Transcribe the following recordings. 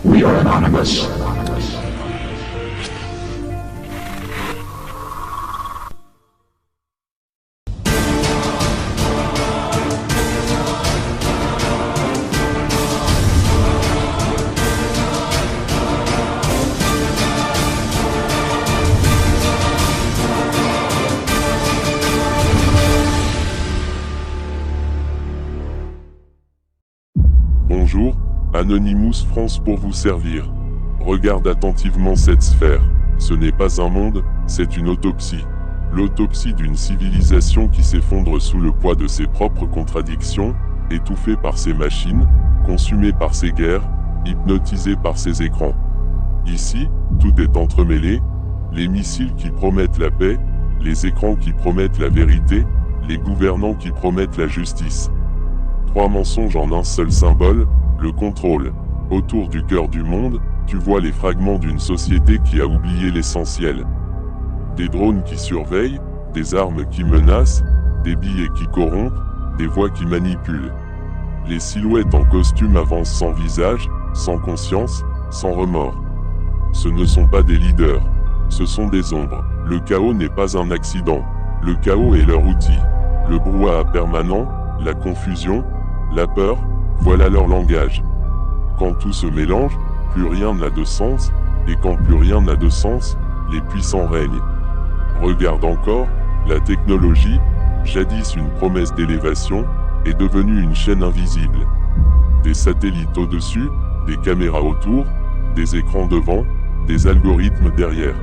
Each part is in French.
We are anonymous. Bonjour, Anonymous France pour vous servir. Regarde attentivement cette sphère. Ce n'est pas un monde, c'est une autopsie. L'autopsie d'une civilisation qui s'effondre sous le poids de ses propres contradictions, étouffée par ses machines, consumée par ses guerres, hypnotisée par ses écrans. Ici, tout est entremêlé, les missiles qui promettent la paix, les écrans qui promettent la vérité, les gouvernants qui promettent la justice. Trois mensonges en un seul symbole, le contrôle. Autour du cœur du monde, tu vois les fragments d'une société qui a oublié l'essentiel. Des drones qui surveillent, des armes qui menacent, des billets qui corrompent, des voix qui manipulent. Les silhouettes en costume avancent sans visage, sans conscience, sans remords. Ce ne sont pas des leaders, ce sont des ombres. Le chaos n'est pas un accident, le chaos est leur outil. Le brouhaha permanent, la confusion, la peur, voilà leur langage. Quand tout se mélange, plus rien n'a de sens, et quand plus rien n'a de sens, les puissants règnent. Regarde encore, la technologie, jadis une promesse d'élévation, est devenue une chaîne invisible. Des satellites au-dessus, des caméras autour, des écrans devant, des algorithmes derrière.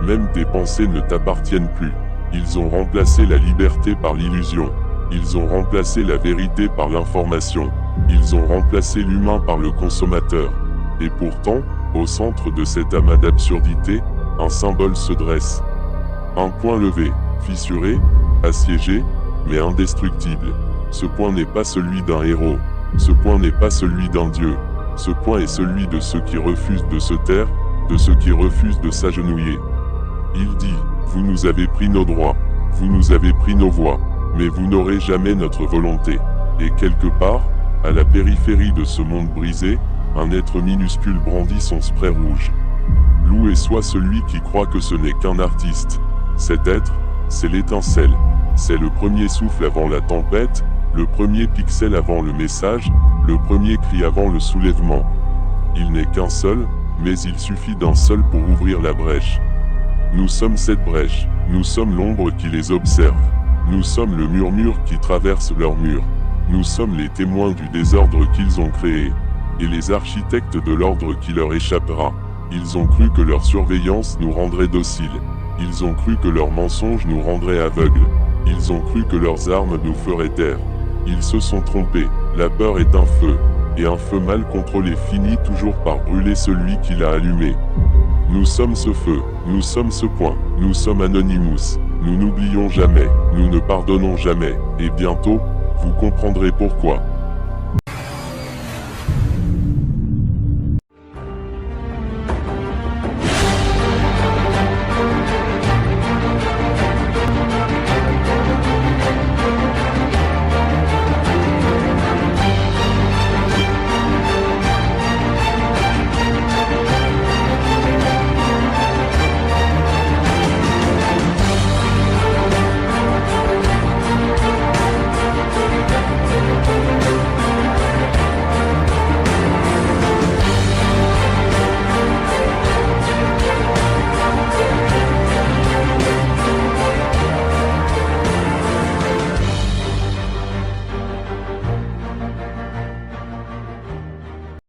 Même tes pensées ne t'appartiennent plus. Ils ont remplacé la liberté par l'illusion. Ils ont remplacé la vérité par l'information. Ils ont remplacé l'humain par le consommateur. Et pourtant, au centre de cet amas d'absurdité, un symbole se dresse. Un point levé, fissuré, assiégé, mais indestructible. Ce point n'est pas celui d'un héros. Ce point n'est pas celui d'un dieu. Ce point est celui de ceux qui refusent de se taire, de ceux qui refusent de s'agenouiller. Il dit, vous nous avez pris nos droits, vous nous avez pris nos voix. Mais vous n'aurez jamais notre volonté. Et quelque part, à la périphérie de ce monde brisé, un être minuscule brandit son spray rouge. Loué soit celui qui croit que ce n'est qu'un artiste. Cet être, c'est l'étincelle. C'est le premier souffle avant la tempête, le premier pixel avant le message, le premier cri avant le soulèvement. Il n'est qu'un seul, mais il suffit d'un seul pour ouvrir la brèche. Nous sommes cette brèche, nous sommes l'ombre qui les observe. Nous sommes le murmure qui traverse leur mur. Nous sommes les témoins du désordre qu'ils ont créé. Et les architectes de l'ordre qui leur échappera. Ils ont cru que leur surveillance nous rendrait dociles. Ils ont cru que leurs mensonges nous rendraient aveugles. Ils ont cru que leurs armes nous feraient taire. Ils se sont trompés. La peur est un feu. Et un feu mal contrôlé finit toujours par brûler celui qui l'a allumé. Nous sommes ce feu. Nous sommes ce point. Nous sommes Anonymous. Nous n'oublions jamais, nous ne pardonnons jamais, et bientôt, vous comprendrez pourquoi.